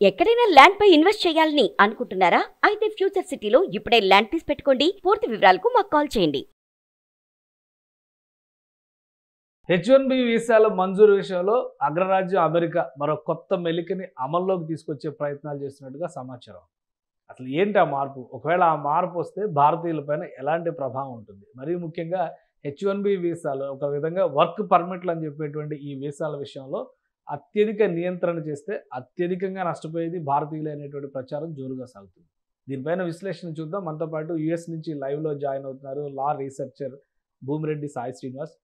ఎక్కడైనా ల్యాండ్ పై ఇన్వెస్ట్ చేయాలని అనుకుంటున్నారా? అయితే ఫ్యూచర్ సిటీలో ఇప్పుడే ల్యాండ్ పీస్ పెట్టుకోండి. పూర్తి వివరాలకు మాకు కాల్ చేయండి. H1B వీసాల మంజూరు విషయంలో అగ్రరాజ్యం అమెరికా మరో కొత్త మెలికని అమల్లోకి తీసుకొచ్చే ప్రయత్నాలు చేస్తున్నట్టుగా సమాచారం. అసలు ఏంటి ఆ మార్పు? ఒకవేళ ఆ మార్పు వస్తే భారతీయులపైన ఎలాంటి ప్రభావం ఉంటుంది? మరీ ముఖ్యంగా H1B వీసాలు ఒక విధంగా వర్క్ పర్మిట్లు అని చెప్పేటువంటి ఈ వీసాల విషయంలో అత్యధిక నియంత్రణ చేస్తే అత్యధికంగా నష్టపోయేది భారతీయులే అనేటువంటి ప్రచారం జోరుగా సాగుతుంది. దీనిపైన విశ్లేషణ చూద్దాం. మనతో పాటు యుఎస్ నుంచి లైవ్లో జాయిన్ అవుతున్నారు లా రీసెర్చర్ భూమిరెడ్డి సాయి శ్రీనివాస్.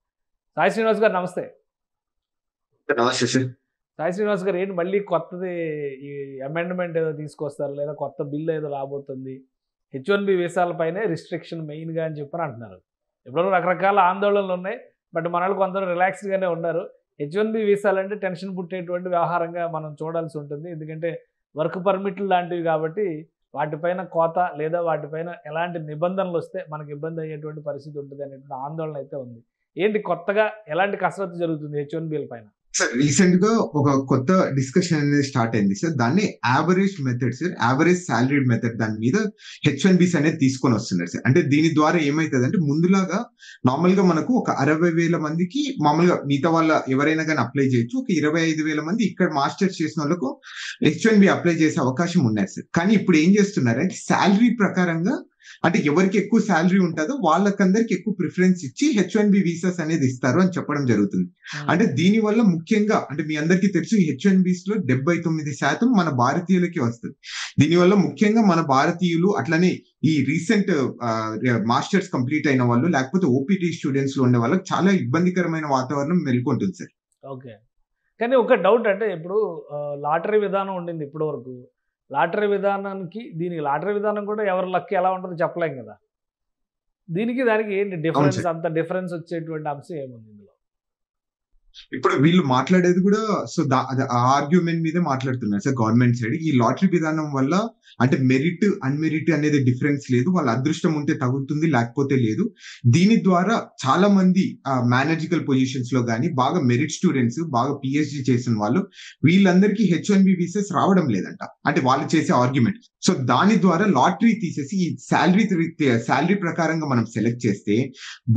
సాయి శ్రీనివాస్ గారు నమస్తే. నమస్తే సార్. సాయి శ్రీనివాస్ గారు, ఏంటి మళ్ళీ కొత్తది ఈ అమెండ్మెంట్ ఏదో తీసుకొస్తారు, లేదా కొత్త బిల్లు ఏదో రాబోతుంది, H1B వీసాలపైనే రిస్ట్రిక్షన్ మెయిన్గా అని చెప్పని అంటున్నారు. ఇప్పుడు రకరకాల ఆందోళనలు ఉన్నాయి, బట్ మన వాళ్ళు కొందరు రిలాక్స్డ్గానే ఉన్నారు. H1B వీసాలు అంటే టెన్షన్ పుట్టేటువంటి వ్యవహారంగా మనం చూడాల్సి ఉంటుంది. ఎందుకంటే వర్క్ పర్మిట్లు లాంటివి కాబట్టి వాటిపైన కోత లేదా వాటిపైన ఎలాంటి నిబంధనలు వస్తే మనకి ఇబ్బంది అయ్యేటువంటి పరిస్థితి ఉంటుంది అనేటువంటి ఆందోళన అయితే ఉంది. ఏంటి కొత్తగా ఎలాంటి కసరత్తు జరుగుతుంది H1Bల పైన? సార్ రీసెంట్ గా ఒక కొత్త డిస్కషన్ అనేది స్టార్ట్ అయింది సార్. దాన్ని average method sir, average salary method దాని మీద H1Bs అనేది తీసుకొని వస్తున్నారు సార్. అంటే దీని ద్వారా ఏమైతుంది అంటే ముందులాగా నార్మల్ గా మనకు ఒక 60,000 మందికి మామూలుగా మిగతా వాళ్ళ ఎవరైనా కానీ అప్లై చేయొచ్చు. ఒక 25,000 మంది ఇక్కడ మాస్టర్స్ చేసిన వాళ్ళకు H1B అప్లై చేసే అవకాశం ఉన్నాయి సార్. కానీ ఇప్పుడు ఏం చేస్తున్నారంటే శాలరీ ప్రకారంగా అంటే ఎవరికి ఎక్కువ శాలరీ ఉంటుందో వాళ్ళకందరికి ఎక్కువ ప్రిఫరెన్స్ ఇచ్చి H1B వీసాస్ అనేది ఇస్తారు అని చెప్పడం జరుగుతుంది. అంటే దీని వల్ల ముఖ్యంగా అంటే మీ అందరికీ తెలుసు H1Bs లో 79% మన భారతీయులకి వస్తుంది. దీనివల్ల ముఖ్యంగా మన భారతీయులు అట్లనే ఈ రీసెంట్ మాస్టర్స్ కంప్లీట్ అయిన వాళ్ళు లేకపోతే ఓపీటీ స్టూడెంట్స్ లో ఉండే వాళ్ళకి చాలా ఇబ్బందికరమైన వాతావరణం నెలకొంటుంది సార్. ఓకే, కానీ ఒక డౌట్, అంటే ఇప్పుడు లాటరీ విధానం ఉండింది ఇప్పటి వరకు. లాటరీ విధానానికి దీనికి లాటరీ విధానం కూడా ఎవరి లక్ ఎలా ఉంటుందో చెప్పలేం కదా. దీనికి దానికి ఏంటి డిఫరెన్స్? అంత డిఫరెన్స్ వచ్చేటువంటి అంశం ఏముంది ఇందులో? ఇప్పుడు వీళ్ళు మాట్లాడేది కూడా సో ఆ ఆర్గ్యుమెంట్ మీదే మాట్లాడుతున్నారు సార్ గవర్నమెంట్ సైడ్. ఈ లాటరీ విధానం వల్ల అంటే మెరిట్ అన్మెరిట్ అనేది డిఫరెన్స్ లేదు, వాళ్ళ అదృష్టం ఉంటే తగులుతుంది లేకపోతే లేదు. దీని ద్వారా చాలా మంది మేనేజికల్ పొజిషన్స్ లో కానీ బాగా మెరిట్ స్టూడెంట్స్ బాగా పిహెచ్డి చేసిన వాళ్ళు వీళ్ళందరికీ H1B వీసాస్ రావడం లేదంట. అంటే వాళ్ళు చేసే ఆర్గ్యుమెంట్. సో దాని ద్వారా లాటరీ తీసేసి ఈ శాలరీ ప్రకారంగా మనం సెలెక్ట్ చేస్తే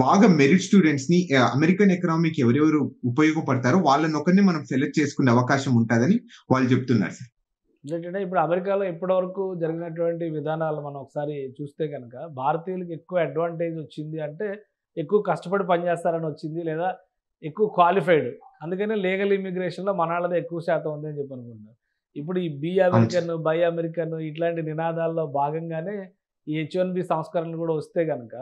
బాగా మెరిట్ స్టూడెంట్స్ ని అమెరికన్ ఎకనామీకి ఎవరెవరు ఉపయోగపడతారో వాళ్ళని ఒకరిని మనం సెలెక్ట్ చేసుకునే అవకాశం ఉంటుందని వాళ్ళు చెప్తున్నారు సార్. ఏంటంటే ఇప్పుడు అమెరికాలో ఇప్పటి వరకు జరిగినటువంటి విధానాలు మనం ఒకసారి చూస్తే కనుక భారతీయులకు ఎక్కువ అడ్వాంటేజ్ వచ్చింది అంటే ఎక్కువ కష్టపడి పనిచేస్తారని వచ్చింది, లేదా ఎక్కువ క్వాలిఫైడ్, అందుకనే లీగల్ ఇమిగ్రేషన్లో మన వాళ్ళదే ఎక్కువ శాతం ఉంది అని చెప్పి అనుకుంటున్నారు. ఇప్పుడు ఈ బీ అమెరికన్ బై అమెరికన్ ఇట్లాంటి నినాదాల్లో భాగంగానే ఈ H1B సంస్కరణలు కూడా వస్తే కనుక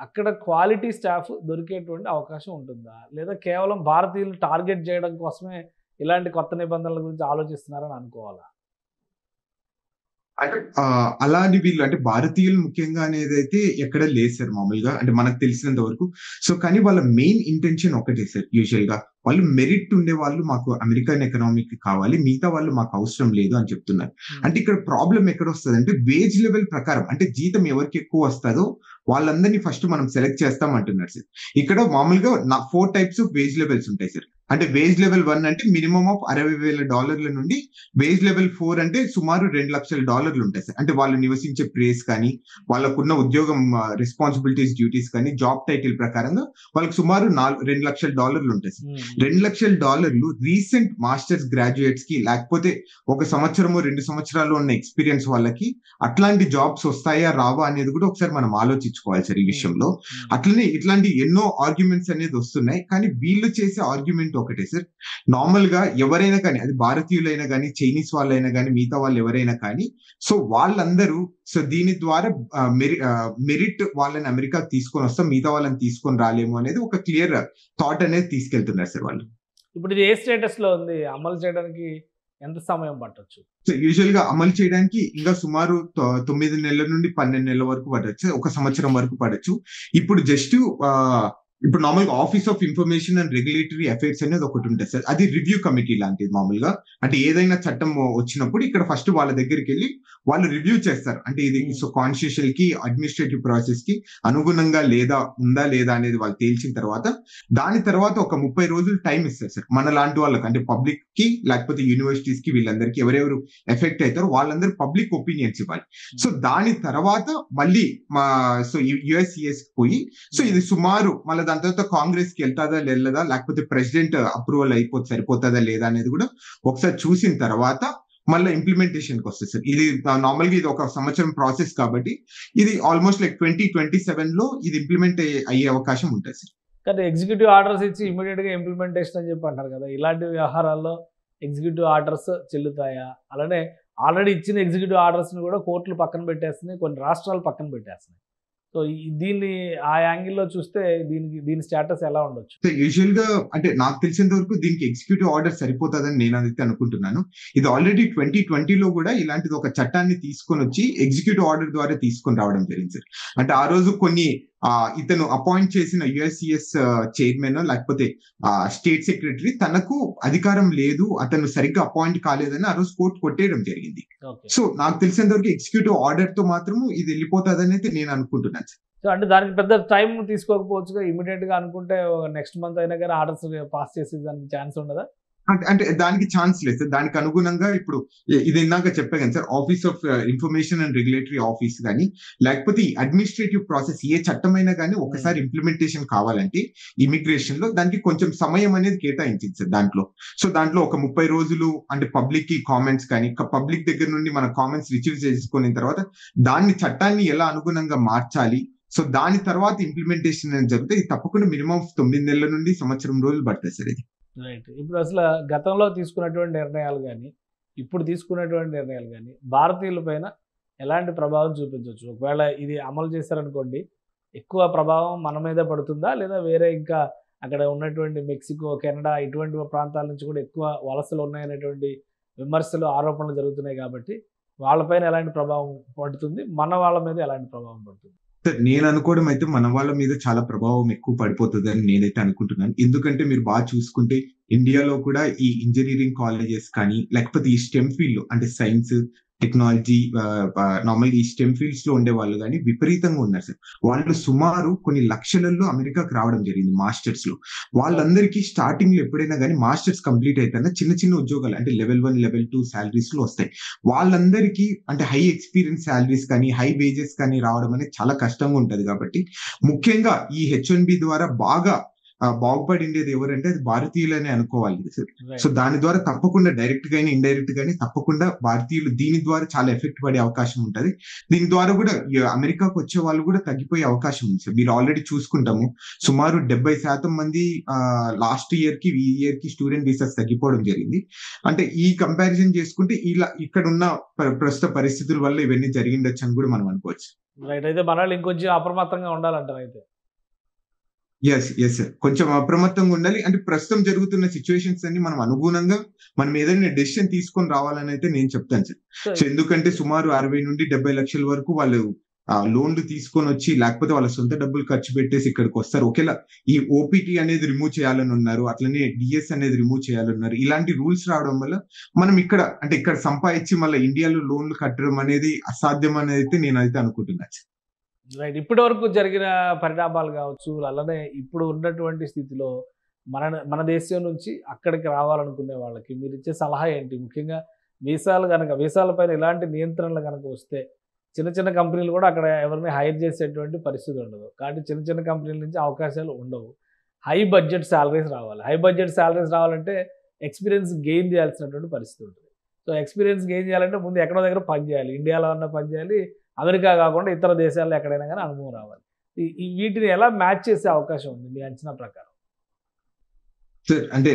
అక్కడ క్వాలిటీ స్టాఫ్ దొరికేటువంటి అవకాశం ఉంటుందా, లేదా కేవలం భారతీయులు టార్గెట్ చేయడం కోసమే ఇలాంటి కొత్త నిబంధనల గురించి ఆలోచిస్తున్నారని అనుకోవాలా? అంటే అలాంటి వీళ్ళు అంటే భారతీయులు ముఖ్యంగా అనేది అయితే ఎక్కడ లేదు సార్ మామూలుగా అంటే మనకు తెలిసినంత వరకు. సో కానీ వాళ్ళ మెయిన్ ఇంటెన్షన్ ఒకటే సార్. యూజువల్ గా వాళ్ళు మెరిట్ ఉండే వాళ్ళు మాకు అమెరికన్ ఎకనామీకి కావాలి, మిగతా వాళ్ళు మాకు అవసరం లేదు అని చెప్తున్నారు. అంటే ఇక్కడ ప్రాబ్లం ఎక్కడ వస్తుంది అంటే వేజ్ లెవెల్ ప్రకారం అంటే జీతం ఎవరికి ఎక్కువ వస్తుందో వాళ్ళందరినీ ఫస్ట్ మనం సెలెక్ట్ చేస్తాం అంటున్నారు సార్. ఇక్కడ మామూలుగా 4 types ఆఫ్ వేజ్ లెవెల్స్ ఉంటాయి సార్. అంటే వేజ్ లెవెల్ 1 అంటే మినిమం ఆఫ్ $60,000 నుండి వేజ్ లెవెల్ 4 అంటే సుమారు $2,00,000 ఉంటాయి సార్. అంటే వాళ్ళు నివసించే ప్లేస్ కానీ వాళ్ళకున్న ఉద్యోగం రెస్పాన్సిబిలిటీస్ డ్యూటీస్ కానీ జాబ్ టైటిల్ ప్రకారంగా వాళ్ళకి సుమారు $2,00,000 ఉంటాయి సార్. $2,00,000 రీసెంట్ మాస్టర్స్ గ్రాడ్యుయేట్స్ కి లేకపోతే 1 సంవత్సరము 2 సంవత్సరాలు ఉన్న ఎక్స్పీరియన్స్ వాళ్ళకి అట్లాంటి జాబ్స్ వస్తాయా రావా అనేది కూడా ఒకసారి మనం ఆలోచించుకోవాలి సార్ ఈ విషయంలో. అట్లనే ఇట్లాంటి ఎన్నో ఆర్గ్యుమెంట్స్ అనేది వస్తున్నాయి, కానీ వీళ్ళు చేసే ఆర్గ్యుమెంట్ ఒకటే సార్. నార్మల్ గా ఎవరైనా కానీ అది భారతీయులైనా కానీ చైనీస్ వాళ్ళైనా కానీ మిగతా వాళ్ళు ఎవరైనా కానీ సో వాళ్ళందరూ సో దీని ద్వారా మెరిట్ వాళ్ళని అమెరికాకి తీసుకొని వస్తాం, మిగతా వాళ్ళని తీసుకొని రాలేము అనేది ఒక క్లియర్ థాట్ అనేది తీసుకెళ్తున్నారు సార్ వాళ్ళు. ఇప్పుడు ఇది ఏ స్టేటస్ లో ఉంది? అమలు చేయడానికి ఎంత సమయం పట్టొచ్చు? యూజువల్ గా అమలు చేయడానికి ఇంకా సుమారు 9 నెలల నుండి 12 నెలల వరకు పడవచ్చు, 1 సంవత్సరం వరకు పడచ్చు. ఇప్పుడు జస్ట్ ఇప్పుడు నార్మల్గా office of information and regulatory affairs అనేది ఒకటి ఉంటుంది సార్. అది రివ్యూ కమిటీ లాంటిది మామూలుగా. అంటే ఏదైనా చట్టం వచ్చినప్పుడు ఇక్కడ ఫస్ట్ వాళ్ళ దగ్గరికి వెళ్ళి వాళ్ళు రివ్యూ చేస్తారు. అంటే ఇది సో కాన్స్టిట్యూషన్ కి అడ్మినిస్ట్రేటివ్ ప్రాసెస్ కి అనుగుణంగా ఉందా లేదా అనేది వాళ్ళు తేల్చిన తర్వాత దాని తర్వాత ఒక 30 రోజులు టైం ఇస్తారు సార్ మన లాంటి వాళ్ళకి. అంటే పబ్లిక్ కి లేకపోతే యూనివర్సిటీస్ కి వీళ్ళందరికీ ఎవరెవరు ఎఫెక్ట్ అవుతారో వాళ్ళందరూ పబ్లిక్ ఒపీనియన్స్ ఇవ్వాలి. సో దాని తర్వాత మళ్ళీ సో యుఎస్సిఎస్ పోయి సో ఇది సుమారు మళ్ళీ దాని తర్వాత కాంగ్రెస్ కి వెళ్తాదా వెళ్ళదా లేకపోతే ప్రెసిడెంట్ అప్రూవల్ సరిపోతుందా లేదా అనేది కూడా ఒకసారి చూసిన తర్వాత మళ్ళీ ఇంప్లిమెంటేషన్ కి వస్తుంది సార్. ఇది నార్మల్ గా ఇది ఒక సంవత్సరం ప్రాసెస్ కాబట్టి ఇది ఆల్మోస్ట్ లైక్ 2027 లో ఇది ఇంప్లిమెంట్ అయ్యే అవకాశం ఉంటుంది సార్. కానీ ఎగ్జిక్యూటివ్ ఆర్డర్స్ ఇచ్చి ఇమీడియట్ గా ఇంప్లిమెంటేషన్ అని చెప్పి అంటారు కదా, ఇలాంటి వ్యవహారాల్లో ఎగ్జిక్యూటివ్ ఆర్డర్స్ చెల్లుతాయా? అలానే ఆల్రెడీ ఇచ్చిన ఎగ్జిక్యూటివ్ ఆర్డర్స్ ని కూడా కోర్టులు పక్కన పెట్టేస్తున్నాయి, కొన్ని రాష్ట్రాలు పక్కన పెట్టేస్తున్నాయి. సో దీన్ని ఆ యాంగిల్లో చూస్తే దీని స్టేటస్ ఎలా ఉండొచ్చు? యూజువల్ గా అంటే నాకు తెలిసినంత వరకు దీనికి ఎగ్జిక్యూటివ్ ఆర్డర్ సరిపోతుందని నేను అయితే అనుకుంటున్నాను. ఇది ఆల్రెడీ 2020లో కూడా ఇలాంటిది ఒక చట్టాన్ని తీసుకొని వచ్చి ఎగ్జిక్యూటివ్ ఆర్డర్ ద్వారా తీసుకొని రావడం జరిగింది సార్. అంటే ఆ రోజు కొన్ని ఇతను అపాయింట్ చేసిన యుఎస్సిఎస్ చైర్మన్ లేకపోతే స్టేట్ సెక్రటరీ తనకు అధికారం లేదు, అతను సరిగ్గా అపాయింట్ కాలేదని ఆ రోజు కోర్టు కొట్టేయడం జరిగింది. సో నాకు తెలిసినంత వరకు ఎగ్జిక్యూటివ్ ఆర్డర్ తో మాత్రం ఇది వెళ్ళిపోతుందని అయితే నేను అనుకుంటున్నాను సార్. సో అంటే దానికి పెద్ద టైం తీసుకోకపోవచ్చు, ఇమీడియట్ గా అనుకుంటే నెక్స్ట్ మంత్ అయినా కానీ ఆర్డర్స్ పాస్ చేసే దానికి ఛాన్స్ ఉండదా? అంటే దానికి ఛాన్స్ లేదు సార్. దానికి అనుగుణంగా ఇప్పుడు ఇది ఇందాక చెప్పాను sir, office of information and regulatory office కానీ లేకపోతే ఈ అడ్మినిస్ట్రేటివ్ ప్రాసెస్ ఏ చట్టమైనా కానీ ఒకసారి ఇంప్లిమెంటేషన్ కావాలంటే ఇమిగ్రేషన్ లో దానికి కొంచెం సమయం అనేది కేటాయించింది సార్ దాంట్లో. సో దాంట్లో ఒక 30 రోజులు అంటే పబ్లిక్ కి కామెంట్స్ కానీ పబ్లిక్ దగ్గర నుండి మన కామెంట్స్ రిసీవ్ చేసుకున్న తర్వాత దాన్ని చట్టాన్ని ఎలా అనుగుణంగా మార్చాలి, సో దాని తర్వాత ఇంప్లిమెంటేషన్ అనేది జరిగితే ఇది తప్పకుండా మినిమం 9 నెలల నుండి సంవత్సరం రోజులు పడతాయి సార్ ఇది. రైట్. ఇప్పుడు అసలు గతంలో తీసుకున్నటువంటి నిర్ణయాలు కానీ ఇప్పుడు తీసుకున్నటువంటి నిర్ణయాలు కానీ భారతీయుల పైన ఎలాంటి ప్రభావం చూపించవచ్చు? ఒకవేళ ఇది అమలు చేశారనుకోండి, ఎక్కువ ప్రభావం మన మీద పడుతుందా, లేదా వేరే ఇంకా అక్కడ ఉన్నటువంటి మెక్సికో, కెనడా ఇటువంటి ప్రాంతాల నుంచి కూడా ఎక్కువ వలసలు ఉన్నాయనేటువంటి విమర్శలు, ఆరోపణలు జరుగుతున్నాయి కాబట్టి వాళ్ళపైన ఎలాంటి ప్రభావం పడుతుంది, మన వాళ్ళ మీద ఎలాంటి ప్రభావం పడుతుంది? సార్ నేను అనుకోవడం అయితే మన వాళ్ళ మీద చాలా ప్రభావం ఎక్కువ పడిపోతుంది అని నేనైతే అనుకుంటున్నాను. ఎందుకంటే మీరు బాగా చూసుకుంటే ఇండియాలో కూడా ఈ ఇంజనీరింగ్ కాలేజెస్ కానీ లేకపోతే ఈ స్టెమ్ ఫీల్డ్ లో అంటే సైన్స్, టెక్నాలజీ, నార్మల్ ఈ స్టెమ్ ఫీల్డ్స్ లో ఉండే వాళ్ళు కానీ విపరీతంగా ఉన్నారు సార్. వాళ్ళు సుమారు కొన్ని లక్షలలో అమెరికాకి రావడం జరిగింది మాస్టర్స్ లో. వాళ్ళందరికీ స్టార్టింగ్ లో ఎప్పుడైనా కానీ మాస్టర్స్ కంప్లీట్ అయితేనే చిన్న చిన్న ఉద్యోగాలు అంటే లెవెల్ 1, లెవెల్ 2 శాలరీస్ లో వస్తాయి. వాళ్ళందరికీ అంటే హై ఎక్స్పీరియన్స్ శాలరీస్ కానీ హై వేజెస్ కానీ రావడం అనేది చాలా కష్టంగా ఉంటది. కాబట్టి ముఖ్యంగా ఈ H1B ద్వారా బాగా బాగుపడిండేది ఎవరంటే అది భారతీయులనే అనుకోవాలి సార్. సో దాని ద్వారా తప్పకుండా డైరెక్ట్ గానీ ఇండైరెక్ట్ గానీ తప్పకుండా భారతీయులు దీని ద్వారా చాలా ఎఫెక్ట్ పడే అవకాశం ఉంటది. దీని ద్వారా కూడా అమెరికాకు వచ్చే వాళ్ళు కూడా తగ్గిపోయే అవకాశం ఉంది సార్. మీరు ఆల్రెడీ చూసుకుంటాము సుమారు 70% మంది లాస్ట్ ఇయర్ కి ఈ ఇయర్ కి స్టూడెంట్ వీసాస్ తగ్గిపోవడం జరిగింది. అంటే ఈ కంపారిజన్ చేసుకుంటే ఇలా ఇక్కడ ఉన్న ప్రస్తుత పరిస్థితుల వల్ల ఇవన్నీ జరిగిండొచ్చు అని కూడా మనం అనుకోవచ్చు. రైట్. అయితే మన వాళ్ళు ఇంకొంచెం అప్రమత్తంగా ఉండాలంటారు అయితే. ఎస్ సార్, కొంచెం అప్రమత్తంగా ఉండాలి. అంటే ప్రస్తుతం జరుగుతున్న సిచ్యువేషన్స్ అన్ని మనం అనుగుణంగా మనం ఏదైనా డెసిషన్ తీసుకొని రావాలని అయితే నేను చెప్తాను సార్. సో ఎందుకంటే సుమారు 60 నుండి 70 లక్షల వరకు వాళ్ళు లోన్లు తీసుకొని వచ్చి లేకపోతే వాళ్ళ సొంత డబ్బులు ఖర్చు పెట్టేసి ఇక్కడికి వస్తారు. ఒకేలా ఈ ఓపీటీ అనేది రిమూవ్ చేయాలని ఉన్నారు, అట్లనే డిఎస్ అనేది రిమూవ్ చేయాలన్నారు. ఇలాంటి రూల్స్ రావడం వల్ల మనం ఇక్కడ సంపాదించి మళ్ళీ ఇండియాలో లోన్లు కట్టడం అనేది అసాధ్యం అనేది అయితే నేనైతే అనుకుంటున్నాను. రైట్. ఇప్పటి వరకు జరిగిన పరిణామాలు కావచ్చు, అలానే ఇప్పుడు ఉన్నటువంటి స్థితిలో మన దేశం నుంచి అక్కడికి రావాలనుకునే వాళ్ళకి మీరు ఇచ్చే సలహా ఏంటి? ముఖ్యంగా వీసాలపైన ఎలాంటి నియంత్రణలు కనుక వస్తే చిన్న చిన్న కంపెనీలు కూడా అక్కడ ఎవరిని హైర్ చేసేటువంటి పరిస్థితి ఉండదు. కాబట్టి చిన్న చిన్న కంపెనీల నుంచి అవకాశాలు ఉండవు. హై బడ్జెట్ శాలరీస్ రావాలి. హై బడ్జెట్ శాలరీస్ రావాలంటే ఎక్స్పీరియన్స్ గెయిన్ చేయాల్సినటువంటి పరిస్థితి ఉంటుంది. సో ఎక్స్పీరియన్స్ గెయిన్ చేయాలంటే ముందు ఎక్కడో దగ్గర పని చేయాలి, ఇండియాలో ఉన్న పని చేయాలి, అమెరికా కాకుండా ఇతర దేశాల్లో ఎక్కడైనా కానీ అనుభవం రావాలి. వీటిని ఎలా మ్యాచ్ చేసే అవకాశం ఉంది మీ అంచనా ప్రకారం? సార్ అంటే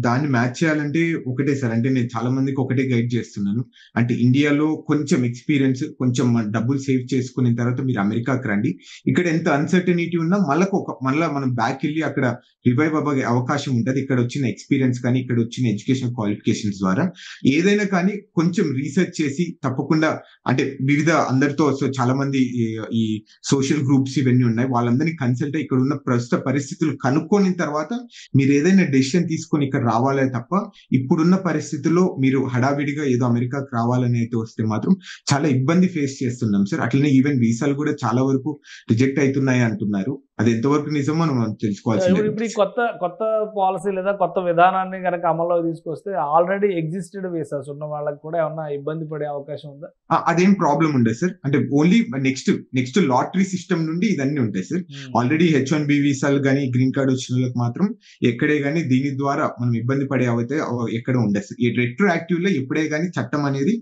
దాన్ని మ్యాచ్ చేయాలంటే ఒకటే సార్. అంటే నేను చాలా మందికి ఒకటే గైడ్ చేస్తున్నాను. అంటే ఇండియాలో కొంచెం ఎక్స్‌పీరియన్స్, కొంచెం డబ్బులు సేవ్ చేసుకున్న తర్వాత మీరు అమెరికాకి రండి. ఇక్కడ ఎంత అన్‌సర్టెనిటీ ఉన్నా మళ్ళా మనం బ్యాకెళ్ళి అక్కడ రివైవ్ అవ్వే అవకాశం ఉంటది. ఇక్కడ వచ్చిన ఎక్స్‌పీరియన్స్ కానీ, ఇక్కడ వచ్చిన ఎడ్యుకేషన్ క్వాలిఫికేషన్స్ ద్వారా ఏదైనా కానీ కొంచెం రీసెర్చ్ చేసి తప్పకుండా అంటే అందరితో చాలా మంది ఈ సోషల్ గ్రూప్స్ ఇవన్నీ ఉన్నాయి. వాళ్ళందరినీ కన్సల్ట్ అయ్యి ఇక్కడ ఉన్న ప్రస్తుత పరిస్థితులు కనుక్కొనిన తర్వాత మీరు ఏదైనా డెసిషన్ తీసుకొని ఇక్కడ రావాలే తప్ప, ఇప్పుడున్న పరిస్థితుల్లో మీరు హడావిడిగా ఏదో అమెరికాకి రావాలని అయితే వస్తే మాత్రం చాలా ఇబ్బంది ఫేస్ చేస్తున్నాం సార్. అట్లనే ఈవెన్ వీసాలు కూడా చాలా వరకు రిజెక్ట్ అవుతున్నాయి అంటున్నారు. అది ఎంతవరకు నిజమో మనం తెలుసుకోవాల్సింది. ఇప్పుడు ఈ కొత్త పాలసీ లేదా కొత్త విధానాన్ని కనుక అమల్లో తీసుకొస్తే ఆల్రెడీ ఎగ్జిస్టెడ్ వీసాస్ ఉన్న వాళ్ళకి కూడా ఏమన్నా ఇబ్బంది పడే అవకాశం ఉందా? అదేం ప్రాబ్లం ఉండదు సార్. అంటే ఓన్లీ నెక్స్ట్ లాటరీ సిస్టమ్ నుండి ఇదన్నీ ఉంటాయి సార్. ఆల్రెడీ H1B వీసాలు కానీ గ్రీన్ కార్డ్ వచ్చిన వాళ్ళకి మాత్రం ఎక్కడే కానీ దీని ద్వారా మనం ఇబ్బంది పడే అయితే ఎక్కడ ఉండదు సార్. ఈ రెట్రోయాక్టివ్ లో ఎప్పుడే కానీ చట్టం అనేది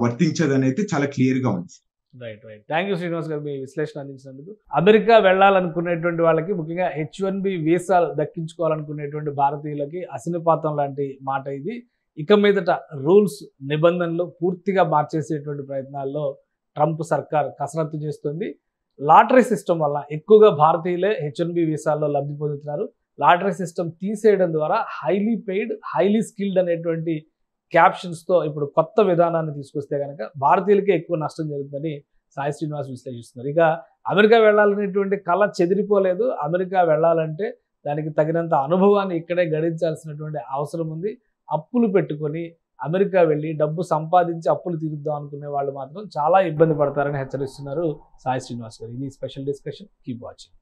వర్తించదని అయితే చాలా క్లియర్ గా ఉంది. రైట్. థ్యాంక్ యూ శ్రీనివాస్ గారు మీ విశ్లేషణ అందించినందుకు. అమెరికా వెళ్ళాలనుకునేటువంటి వాళ్ళకి, ముఖ్యంగా H1B వీసాలు దక్కించుకోవాలనుకునేటువంటి భారతీయులకి అశనిపాతం లాంటి మాట ఇది. ఇక మీదట రూల్స్, నిబంధనలు పూర్తిగా మార్చేసేటువంటి ప్రయత్నాల్లో ట్రంప్ సర్కార్ కసరత్తు చేస్తుంది. లాటరీ సిస్టమ్ వల్ల ఎక్కువగా భారతీయులే H1B వీసాల్లో లబ్ధి పొందుతున్నారు. లాటరీ సిస్టమ్ తీసేయడం ద్వారా హైలీ పెయిడ్, హైలీ స్కిల్డ్ అనేటువంటి క్యాప్షన్స్తో ఇప్పుడు కొత్త విధానాన్ని తీసుకొస్తే కనుక భారతీయులకే ఎక్కువ నష్టం జరుగుతుందని సాయి శ్రీనివాస్ విశ్లేషిస్తున్నారు. ఇక అమెరికా వెళ్ళాలనేటువంటి కళ చెదిరిపోలేదు. అమెరికా వెళ్ళాలంటే దానికి తగినంత అనుభవాన్ని ఇక్కడే గడించాల్సినటువంటి అవసరం ఉంది. అప్పులు పెట్టుకొని అమెరికా వెళ్ళి డబ్బు సంపాదించి అప్పులు తీరుద్దాం అనుకునే వాళ్ళు మాత్రం చాలా ఇబ్బంది పడతారని హెచ్చరిస్తున్నారు సాయి శ్రీనివాస్ గారు. ఇది స్పెషల్ డిస్కషన్. Keep watching.